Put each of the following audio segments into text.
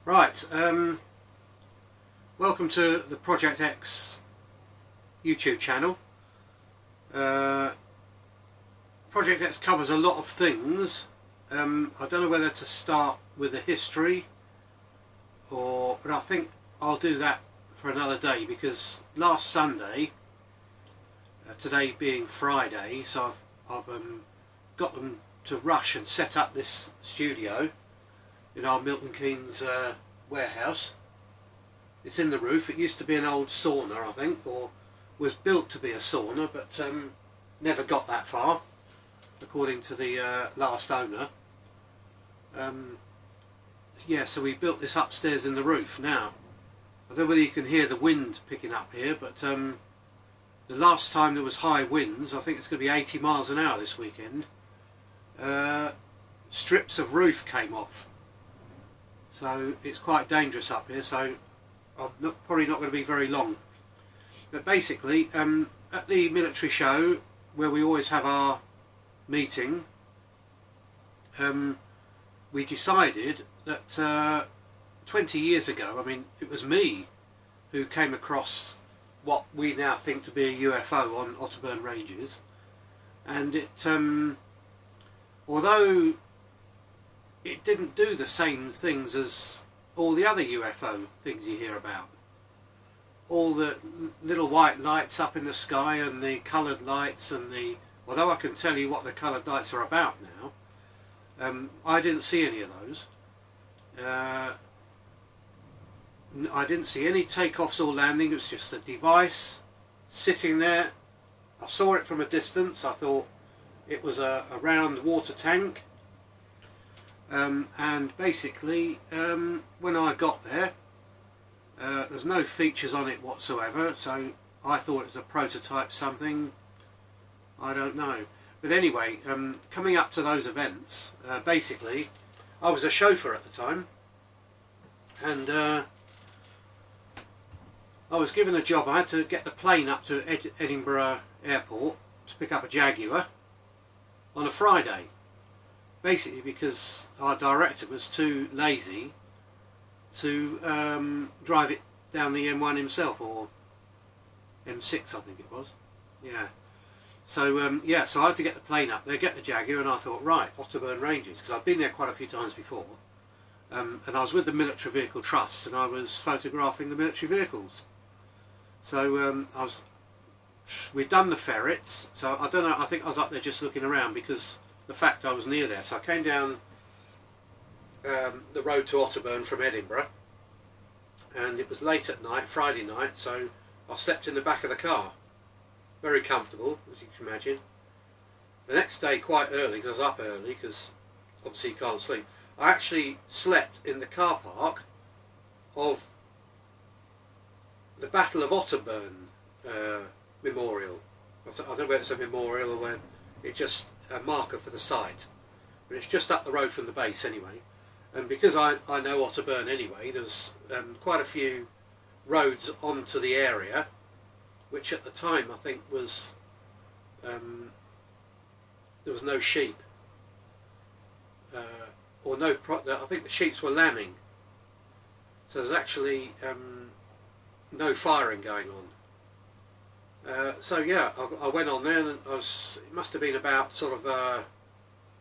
Right, welcome to the Project X YouTube channel. Project X covers a lot of things. I don't know whether to start with the history but I think I'll do that for another day, because last Sunday, today being Friday, so I've got them to rush and set up this studio in our Milton Keynes warehouse. It's in the roof. It used to be an old sauna, I think, or was built to be a sauna, but never got that far, according to the last owner. Yeah, so we built this upstairs in the roof. Now, I don't know whether you can hear the wind picking up here, but the last time there was high winds, I think it's going to be 80 miles an hour this weekend, strips of roof came off. So it's quite dangerous up here, so I'm probably not going to be very long. But basically, at the military show, where we always have our meeting, we decided that 20 years ago, I mean, it was me who came across what we now think to be a UFO on Otterburn Ranges. And it, although it didn't do the same things as all the other UFO things you hear about. All the little white lights up in the sky and the coloured lights and the... Although I can tell you what the coloured lights are about now, I didn't see any of those. I didn't see any takeoffs or landing. It was just a device sitting there. I saw it from a distance. I thought it was a round water tank. And basically, when I got there, there's no features on it whatsoever, so I thought it was a prototype something, I don't know. But anyway, coming up to those events, basically, I was a chauffeur at the time, and I was given a job. I had to get the plane up to Edinburgh Airport to pick up a Jaguar on a Friday. Basically because our director was too lazy to drive it down the M1 himself, or M6 I think it was. Yeah. So yeah, so I had to get the plane up there, get the Jaguar, and I thought, right, Otterburn Ranges, because I've been there quite a few times before. And I was with the Military Vehicle Trust, and I was photographing the military vehicles. So we'd done the ferrets, so I don't know, I think I was up there just looking around because the fact I was near there. So I came down the road to Otterburn from Edinburgh, and it was late at night, Friday night, so I slept in the back of the car. Very comfortable, as you can imagine. The next day, quite early, because I was up early, because obviously you can't sleep, I actually slept in the car park of the Battle of Otterburn Memorial. I don't know whether it's a memorial or when it's just a marker for the site, but it's just up the road from the base anyway. And because I know Otterburn anyway, there's quite a few roads onto the area, which at the time I think was there was no sheep, or no. I think the sheep were lambing, so there's actually no firing going on. So yeah, I went on there, and it must have been about sort of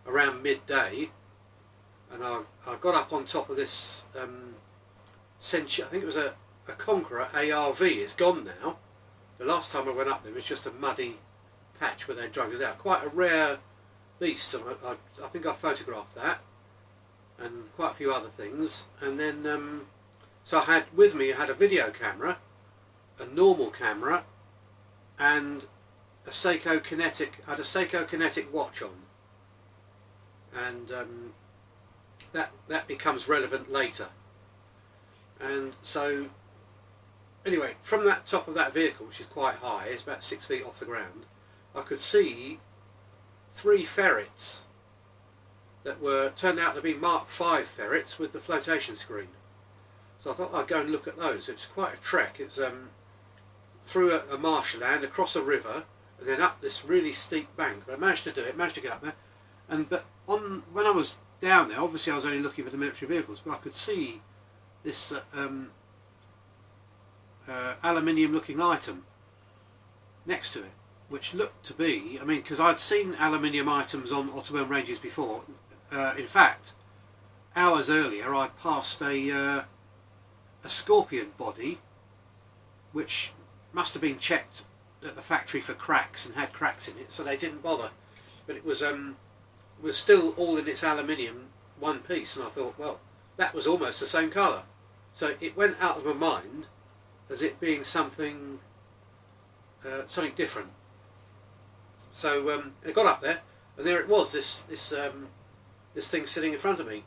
around midday, and I got up on top of this I think it was a Conqueror ARV. It's gone now. The last time I went up there, it was just a muddy patch where they dragged it out. Quite a rare beast, and I think I photographed that, and quite a few other things. And then so I had with me, I had a video camera, a normal camera, and a Seiko Kinetic. I had a Seiko Kinetic watch on, and that becomes relevant later. And so anyway, from that top of that vehicle, which is quite high, it's about 6 feet off the ground, I could see 3 ferrets that turned out to be Mark V ferrets with the flotation screen. So I thought I'd go and look at those. It was quite a trek. It was through a marshland, across a river, and then up this really steep bank. But I managed to do it, managed to get up there. But when I was down there, obviously I was only looking for the military vehicles, but I could see this aluminium looking item next to it, which looked to be, I mean, because I'd seen aluminium items on Otterburn ranges before. In fact, hours earlier I passed a scorpion body which must have been checked at the factory for cracks and had cracks in it, so they didn't bother. But it was still all in its aluminium one piece, and I thought, well, that was almost the same colour. So it went out of my mind as it being something different. So it got up there, and there it was, this thing sitting in front of me.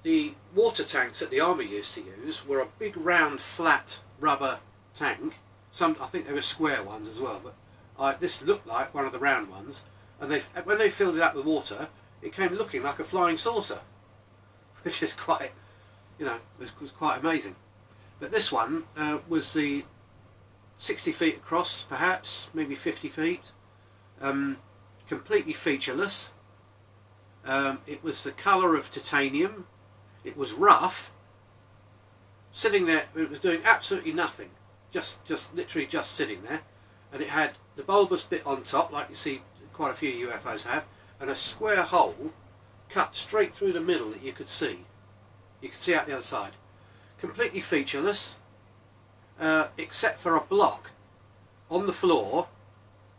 The water tanks that the army used to use were a big round flat rubber tank. I think they were square ones as well, but this looked like one of the round ones, and when they filled it up with water, it came looking like a flying saucer, which is quite, was quite amazing. But this one was the 60 feet across, perhaps, maybe 50 feet, completely featureless. It was the colour of titanium. It was rough, sitting there. It was doing absolutely nothing, just literally just sitting there, and it had the bulbous bit on top, like you see quite a few UFOs have, and a square hole cut straight through the middle that you could see. You could see out the other side. Completely featureless, except for a block on the floor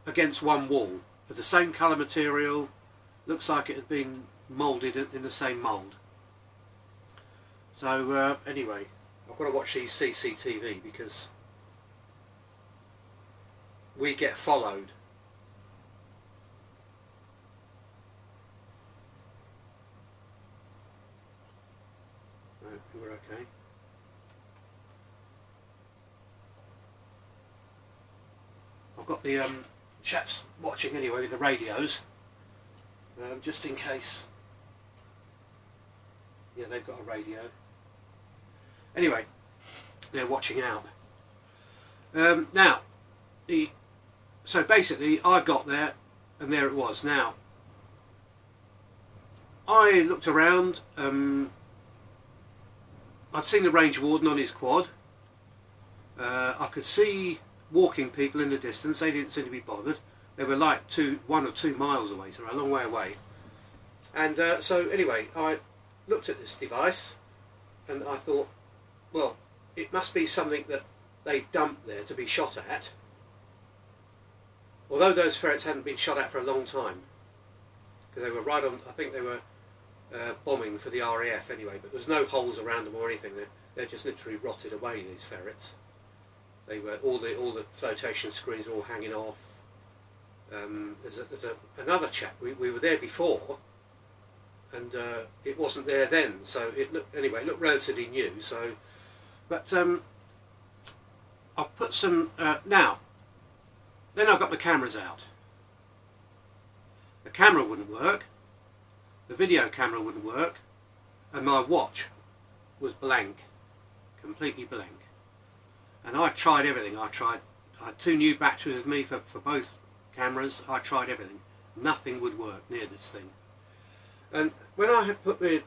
against one wall of the same colour material. Looks like it had been moulded in the same mould. So anyway, I've got to watch these CCTV because we get followed. No, we're okay. I've got the chaps watching anyway with the radios, just in case. Yeah, they've got a radio. Anyway, they're watching out. Now, so basically I got there and there it was. Now, I looked around. I'd seen the range warden on his quad. I could see walking people in the distance. They didn't seem to be bothered. They were like 1 or 2 miles away, so a long way away. And so anyway, I looked at this device and I thought, well, it must be something that they've dumped there to be shot at. Although those ferrets hadn't been shot at for a long time, because they were right on, I think they were bombing for the RAF anyway, but there was no holes around them or anything. They're just literally rotted away, these ferrets. They were all the flotation screens are all hanging off. There's another chap. We were there before, and it wasn't there then. So it looked relatively new. So, but I put some now. Then I got the cameras out. The camera wouldn't work. The video camera wouldn't work, and my watch was blank, completely blank. And I tried everything. I had 2 new batteries with me for both cameras. I tried everything. Nothing would work near this thing. And when I had put I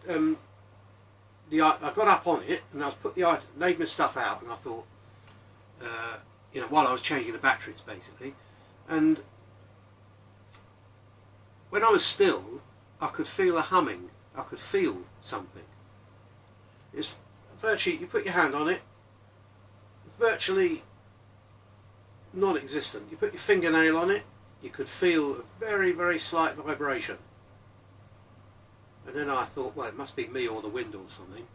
got up on it and I laid my stuff out, and I thought, while I was changing the batteries basically, and when I was still, I could feel a humming. I could feel something. It's virtually, you put your hand on it, virtually non-existent. You put your fingernail on it, you could feel a very, very slight vibration. And then I thought, well, it must be me or the wind or something.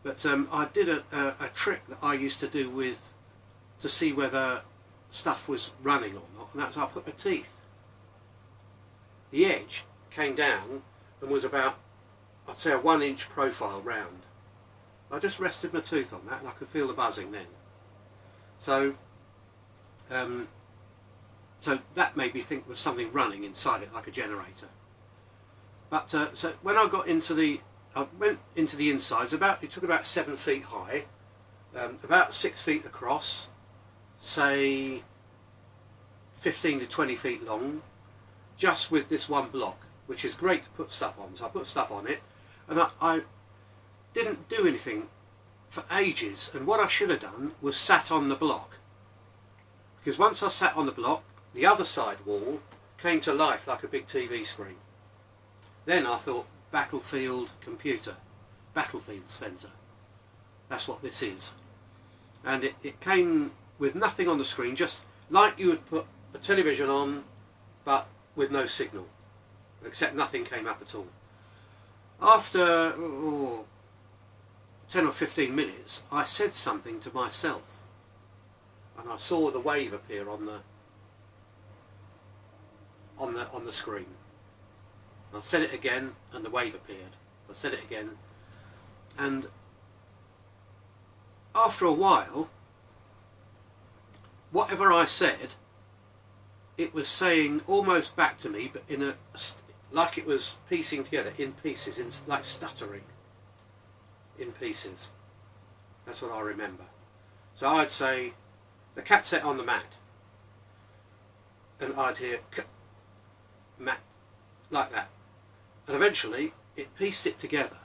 But I did a trick that I used to do to see whether stuff was running or not, and that's I put my teeth. The edge came down and was about, I'd say, a 1-inch profile round. I just rested my tooth on that and I could feel the buzzing then. So so that made me think there was something running inside it, like a generator. But so when I got I went into the insides, it took about 7 feet high, about 6 feet across, say 15 to 20 feet long, just with this one block, which is great to put stuff on. So I put stuff on it, and didn't do anything for ages, and what I should have done was sat on the block, because once I sat on the block, the other side wall came to life like a big TV screen. Then I thought, battlefield computer, battlefield centre, that's what this is. And it came with nothing on the screen, just like you would put a television on but with no signal, except nothing came up at all. After 10 or 15 minutes I said something to myself, and I saw the wave appear on the screen. I said it again and the wave appeared. I said it again, and after a while, whatever I said, it was saying almost back to me, but in a, like it was piecing together in pieces, like stuttering in pieces. That's what I remember. So I'd say, the cat sat on the mat, and I'd hear mat, like that, and eventually it pieced it together.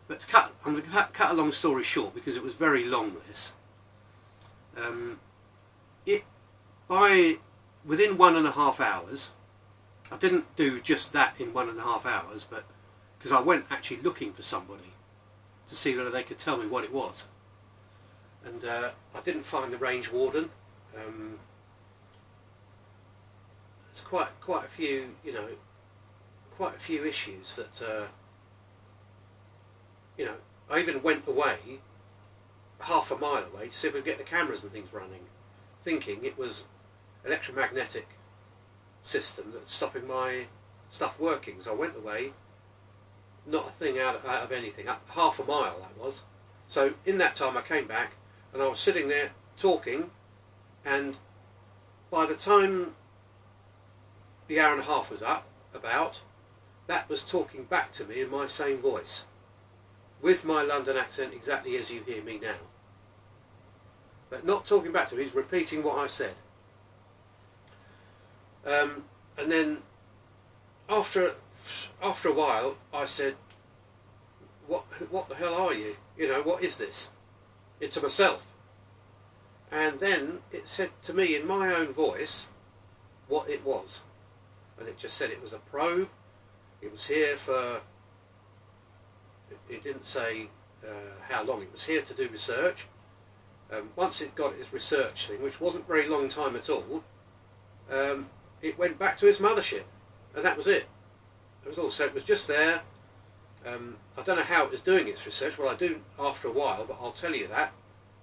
But I'm going to cut a long story short, because it was very long, this. Within 1.5 hours, I didn't do just that in 1.5 hours, but because I went actually looking for somebody to see whether they could tell me what it was, and I didn't find the range warden. There's quite a few, quite a few issues that. I even went away half a mile away to see if we could get the cameras and things running, thinking it was electromagnetic system that's stopping my stuff working. So I went away, not a thing out of anything, up half a mile that was. So in that time I came back, and I was sitting there talking, and by the time the hour and a half was up, that was talking back to me in my same voice, with my London accent exactly as you hear me now. But not talking back to me, he's repeating what I said. And then after a while I said, what the hell are you? What is this? To myself. And then it said to me in my own voice what it was. And it just said it was a probe. It was here for... It didn't say how long. It was here to do research. Once it got its research thing, which wasn't a very long time at all, it went back to its mothership, and that was it. It was all. So it was just there. I don't know how it was doing its research. Well, I do after a while, but I'll tell you that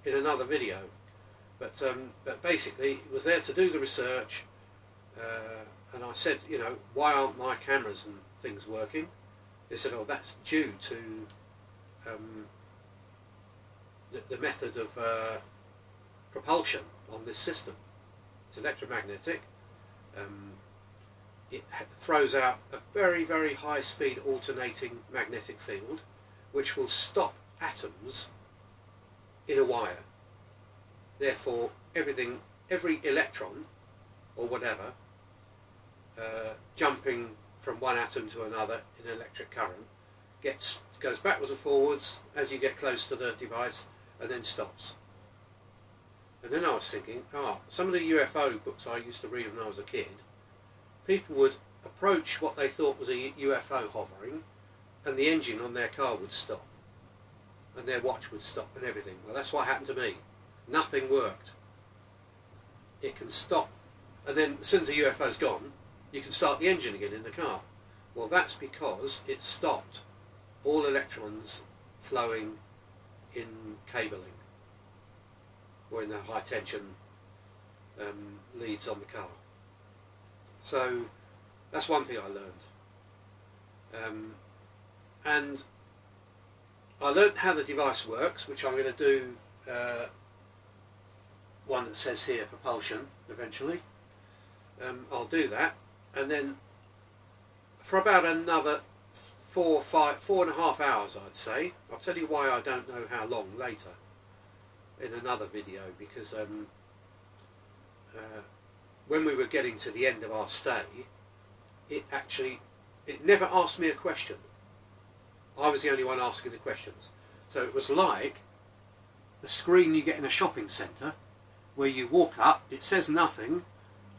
in another video. But basically, it was there to do the research, and I said, why aren't my cameras and things working? They said, oh, that's due to the method of propulsion on this system. It's electromagnetic. It throws out a very, very high speed alternating magnetic field, which will stop atoms in a wire. Therefore, every electron or whatever jumping from one atom to another in an electric current goes backwards and forwards as you get close to the device, and then stops. And then I was thinking, some of the UFO books I used to read when I was a kid, people would approach what they thought was a UFO hovering, and the engine on their car would stop, and their watch would stop and everything. Well, that's what happened to me. Nothing worked. It can stop, and then as soon as the UFO's gone, you can start the engine again in the car. Well, that's because it stopped all electrons flowing in cabling, or in the high tension leads on the car. So that's one thing I learned. And I learned how the device works, which I'm going to do one that says here propulsion eventually. I'll do that, and then for about another 4.5 hours, I'd say. I'll tell you why I don't know how long later in another video, because when we were getting to the end of our stay, it never asked me a question. I was the only one asking the questions. So it was like the screen you get in a shopping centre, where you walk up, it says nothing,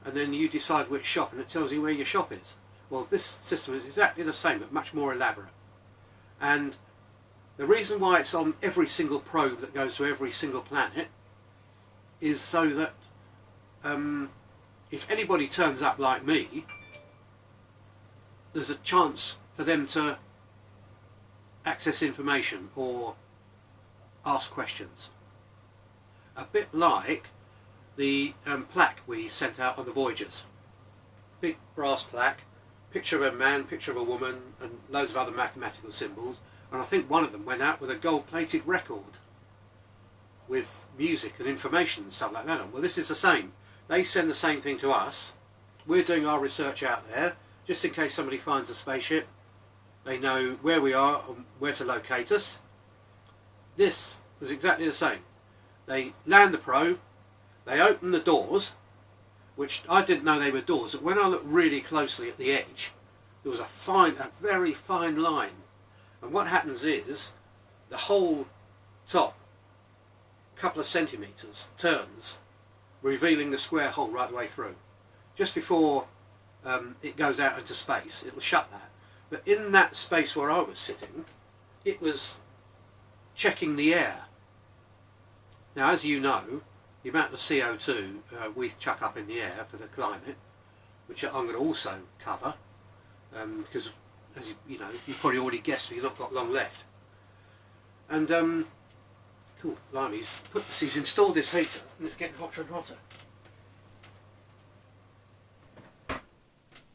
and then you decide which shop and it tells you where your shop is. Well, this system is exactly the same, but much more elaborate. And the reason why it's on every single probe that goes to every single planet is so that if anybody turns up like me, there's a chance for them to access information or ask questions. A bit like the plaque we sent out on the Voyagers. Big brass plaque, picture of a man, picture of a woman, and loads of other mathematical symbols. And I think one of them went out with a gold-plated record with music and information and stuff like that on. Well, this is the same. They send the same thing to us. We're doing our research out there, just in case somebody finds a spaceship. They know where we are and where to locate us. This was exactly the same. They land the probe, they open the doors, which I didn't know they were doors, but when I looked really closely at the edge, there was a very fine line. And what happens is, the whole top, couple of centimetres, turns, revealing the square hole right the way through. Just before it goes out into space, it will shut that. But in that space where I was sitting, it was checking the air. Now, as you know, the amount of CO2 we chuck up in the air for the climate, which I'm going to also cover, because, as you know, you've probably already guessed we've not got long left. And, cool, blimey, he's installed this heater, and it's getting hotter and hotter.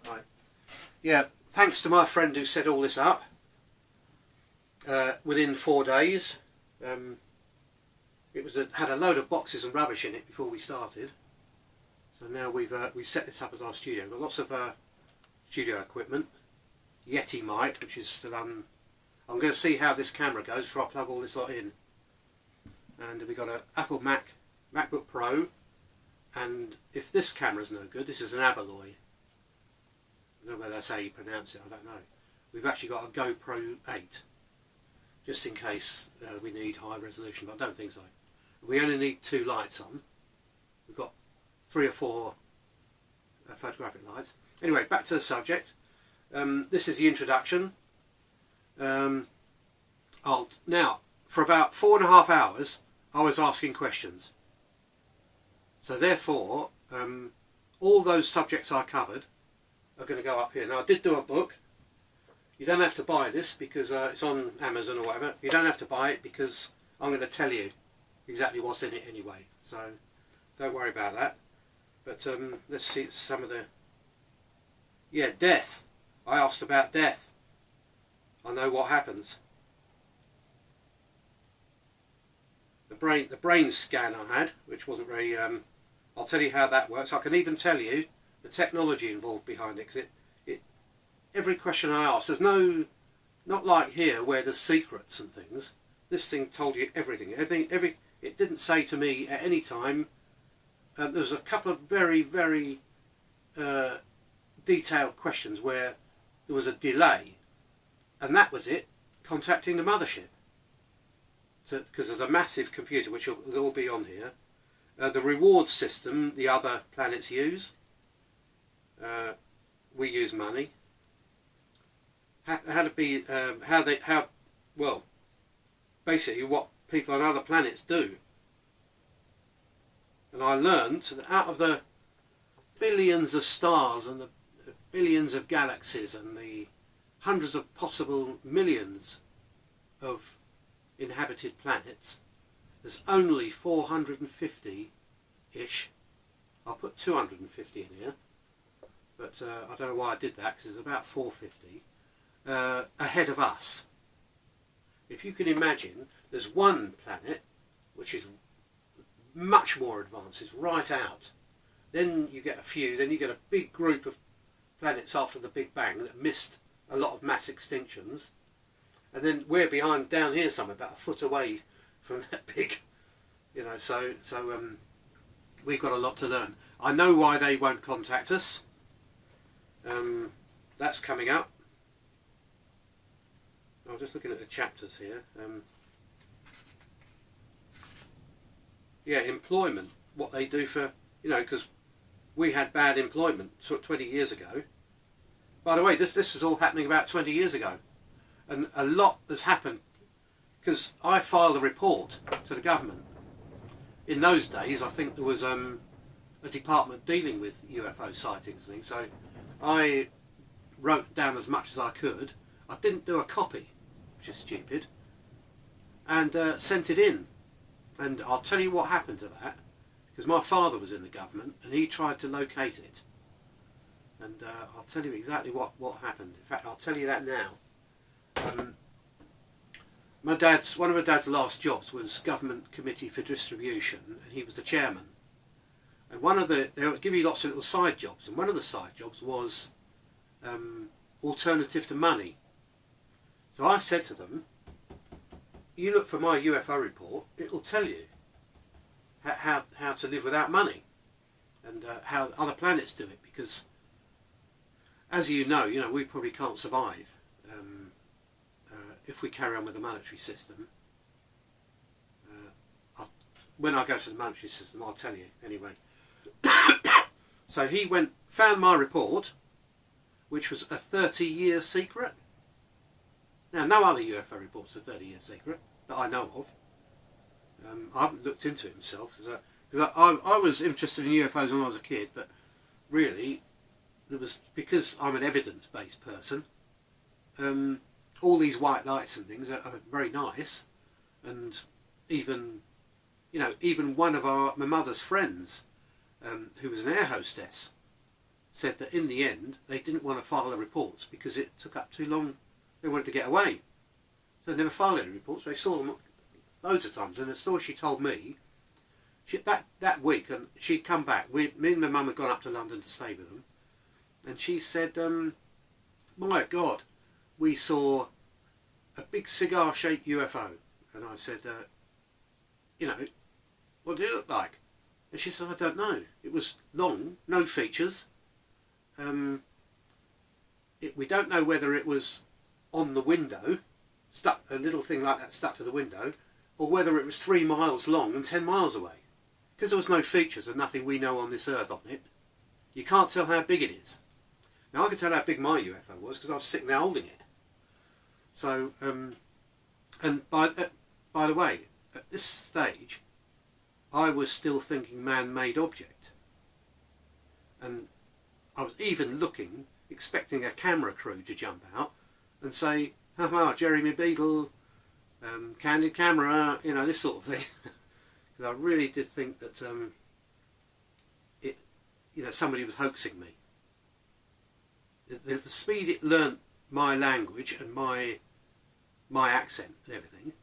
Right. Yeah, thanks to my friend who set all this up, within 4 days. It had a load of boxes and rubbish in it before we started. So now we've set this up as our studio. We've got lots of studio equipment. Yeti mic, which is still I'm going to see how this camera goes before I plug all this lot in. And we've got an Apple MacBook Pro. And if this camera's no good, this is an Abaloy. I don't know whether that's how you pronounce it, I don't know. We've actually got a GoPro 8. Just in case we need high resolution, but I don't think so. We only need 2 lights on. We've got 3 or 4 photographic lights. Anyway, back to the subject. This is the introduction. Now, for about 4.5 hours, I was asking questions. So therefore, all those subjects I covered are going to go up here. Now, I did do a book. You don't have to buy this because it's on Amazon or whatever. You don't have to buy it because I'm going to tell you exactly what's in it anyway. So don't worry about that. But let's see some of the... Yeah, death. I asked about death. I know what happens. The brain scan I had, which wasn't very... I'll tell you how that works. I can even tell you the technology involved behind it, because every question I asked, there's not like here where there's secrets and things. This thing told you everything. It didn't say to me at any time. There was a couple of very, very detailed questions where there was a delay, and that was it, contacting the mothership. Because there's a massive computer which will all be on here. The reward system the other planets use. We use money. Well, basically what people on other planets do. And I learned that out of the billions of stars and the billions of galaxies and the hundreds of possible millions of inhabited planets, there's only 450-ish. I'll put 250 in here, but I don't know why I did that, because it's about 450. Ahead of us. If you can imagine, there's one planet which is much more advanced, it's right out. Then you get a few, then you get a big group of planets after the Big Bang that missed a lot of mass extinctions, and then we're behind down here somewhere, about a foot away from that big, you know, so we've got a lot to learn. I know why they won't contact us. That's coming up. I'm just looking at the chapters here. yeah, employment, what they do for, you know, because we had bad employment sort of 20 years ago. By the way, this was all happening about 20 years ago, and a lot has happened because I filed a report to the government. In those days, I think there was a department dealing with UFO sightings and things, so I wrote down as much as I could. I didn't do a copy, which is stupid, and sent it in. And I'll tell you what happened to that, because my father was in the government and he tried to locate it. And I'll tell you exactly what happened. In fact, I'll tell you that now. One of my dad's last jobs was Government Committee for Distribution, and he was the chairman. And they'll give you lots of little side jobs, and one of the side jobs was alternative to money. So I said to them, you look for my UFO report, it'll tell you how to live without money, and how other planets do it, because as you know, we probably can't survive if we carry on with the monetary system. When I go to the monetary system, I'll tell you anyway. So he found my report, which was a 30-year secret. Now, no other UFO report's a 30-year secret that I know of. I haven't looked into it myself, because I was interested in UFOs when I was a kid, but really, it was because I'm an evidence-based person. All these white lights and things are very nice, and even one of my mother's friends, who was an air hostess, said that in the end they didn't want to file the reports because it took up too long. They wanted to get away, so they never filed any reports. They saw them loads of times, and the story she told me, that week, and she'd come back. Me and my mum had gone up to London to stay with them, and she said, "My God, we saw a big cigar-shaped UFO." And I said, "What did it look like?" And she said, "I don't know. It was long, no features. We don't know whether it was on the window, stuck, a little thing like that stuck to the window, or whether it was 3 miles long and 10 miles away. Because there was no features and nothing we know on this earth on it, you can't tell how big it is." Now I can tell how big my UFO was because I was sitting there holding it. So, and by the way, at this stage, I was still thinking man-made object. And I was even expecting a camera crew to jump out and say, "Haha, Jeremy Beadle, candid camera," this sort of thing. Because I really did think that somebody was hoaxing me. The speed it learnt my language and my accent and everything,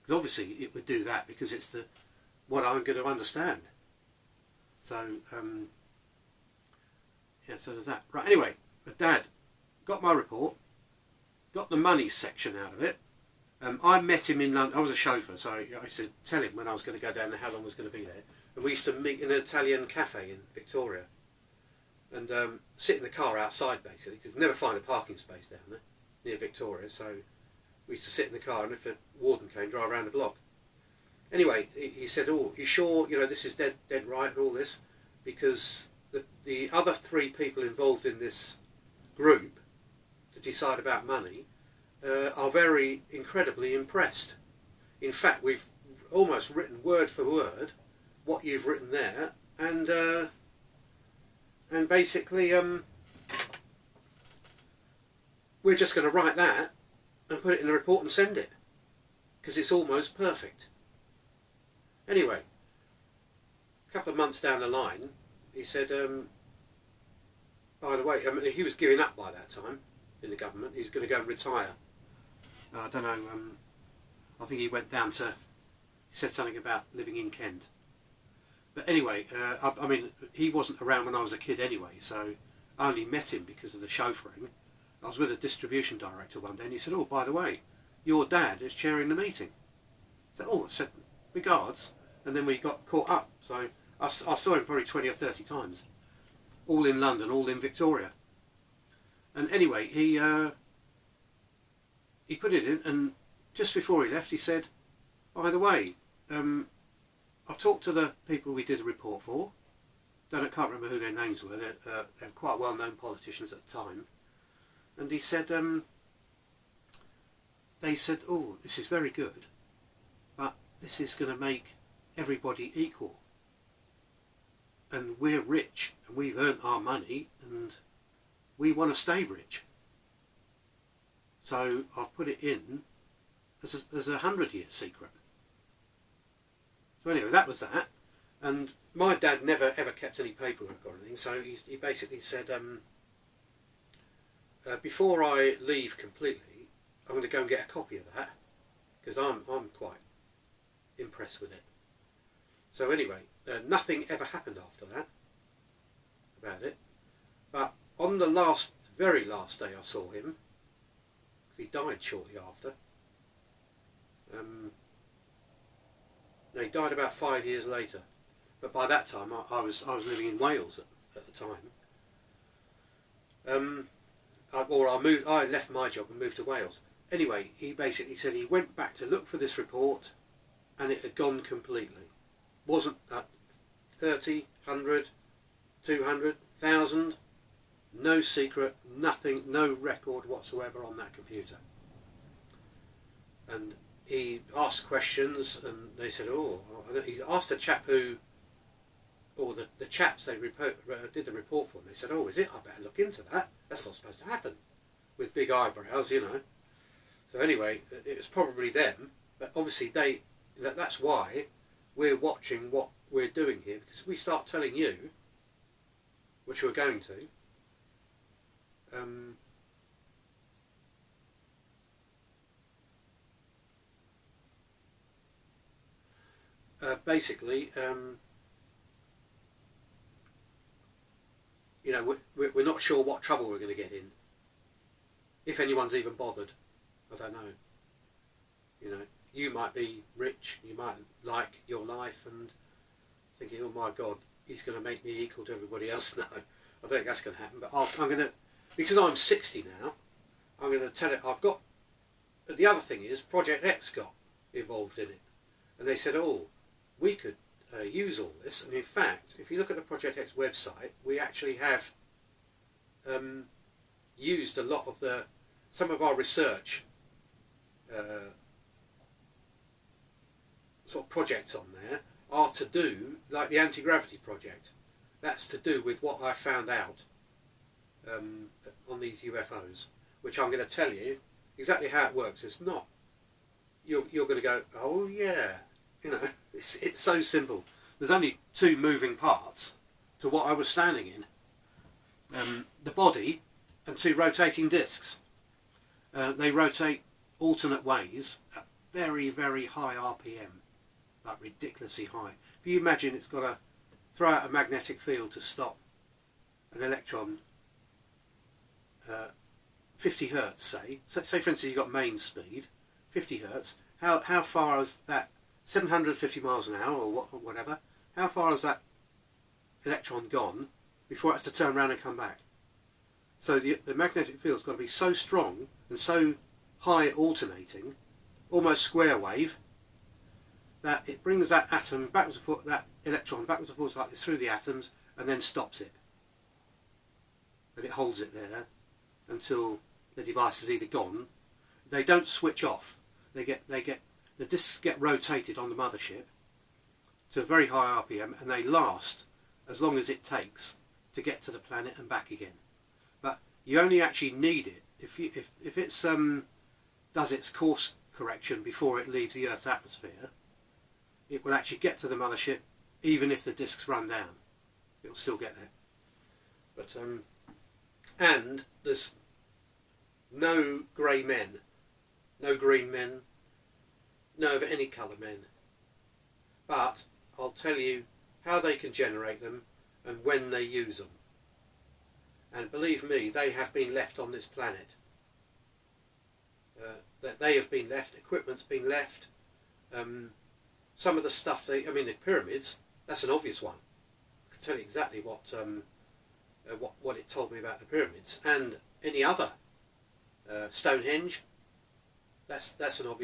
because obviously it would do that because it's what I'm going to understand. So so there's that. Right, anyway, my dad got my report, got the money section out of it. I met him in London. I was a chauffeur, so I used to tell him when I was going to go down and how long I was going to be there. And we used to meet in an Italian cafe in Victoria, and sit in the car outside basically, because you never find a parking space down there near Victoria. So we used to sit in the car, and if a warden came, drive around the block. Anyway, he said, "Oh, you sure this is dead right and all this?" Because the other 3 people involved in this group to decide about money are very incredibly impressed. In fact, we've almost written word for word what you've written there, and basically we're just going to write that and put it in the report and send it, because it's almost perfect. Anyway, a couple of months down the line, he said, by the way, he was giving up by that time in the government. He's going to go and retire. I don't know, I think he went down to, he said something about living in Kent. But anyway, I mean, he wasn't around when I was a kid anyway, so I only met him because of the chauffeuring. I was with a distribution director one day, and he said, "Oh, by the way, your dad is chairing the meeting." I said, "Oh," I said, "regards." And then we got caught up. So I saw him probably 20 or 30 times, all in London, all in Victoria. And anyway, he put it in, and just before he left, he said, "By the way, I've talked to the people we did the report for. I can't remember who their names were. They're quite well-known politicians at the time. And he said, they said, oh, this is very good, but this is going to make everybody equal. And we're rich, and we've earned our money, and we want to stay rich. So I've put it in as a 100-year secret. So anyway, that was that. And my dad never ever kept any paperwork or anything, so he basically said, before I leave completely, I'm going to go and get a copy of that, because I'm quite impressed with it. So anyway, nothing ever happened after that about it. But on the very last day I saw him, because he died shortly after. No, he died about 5 years later. But by that time I was living in Wales at the time. I left my job and moved to Wales. Anyway, he basically said he went back to look for this report, and it had gone completely. Wasn't at 30, 100, 200, 1,000, no secret, nothing, no record whatsoever on that computer. And he asked questions, and they said, oh, he asked the chap who, or the chaps they did the report for, and they said, oh, is it? I better look into that. That's not supposed to happen, with big eyebrows, you know. So anyway, it was probably them, but obviously that's why we're watching what we're doing here, because we start telling you, which we're going to, basically, you know, we're not sure what trouble we're going to get in, if anyone's even bothered. I don't know. You know, you might be rich, you might like your life and thinking, oh my God, he's going to make me equal to everybody else. No, I don't think that's going to happen. But I'm going to, because I'm 60 now, I'm going to tell it. I've got. The other thing is, Project X got involved in it, and they said, oh, we could use all this. And in fact, if you look at the Project X website, we actually have used a lot of some of our research sort of projects on there are to do, like the anti-gravity project, that's to do with what I found out on these UFOs, which I'm going to tell you exactly how it works. It's not, you're going to go, oh yeah, you know, it's so simple. There's only two moving parts to what I was standing in, the body and two rotating discs. They rotate alternate ways at very, very high RPM, like ridiculously high. If you imagine it's got to throw out a magnetic field to stop an electron, 50 hertz, say for instance you've got main speed, 50 hertz, how far is that, 750 miles an hour or whatever, how far has that electron gone before it has to turn around and come back? So the magnetic field's got to be so strong and so high alternating, almost square wave, that it brings that atom backwards and forwards, that electron backwards and forwards like this through the atoms, and then stops it. And it holds it there until the device is either gone. They don't switch off. The discs get rotated on the mothership to a very high RPM, and they last as long as it takes to get to the planet and back again. But you only actually need it if it's does its course correction before it leaves the Earth's atmosphere. It will actually get to the mothership even if the discs run down. It'll still get there. But and there's no grey men, no green men, no of any colour men. But I'll tell you how they can generate them and when they use them. And believe me, they have been left on this planet. That they have been left, equipment's been left. Some of the stuff the pyramids, that's an obvious one. I can tell you exactly what it told me about the pyramids, and any other. Stonehenge, that's an obvious one.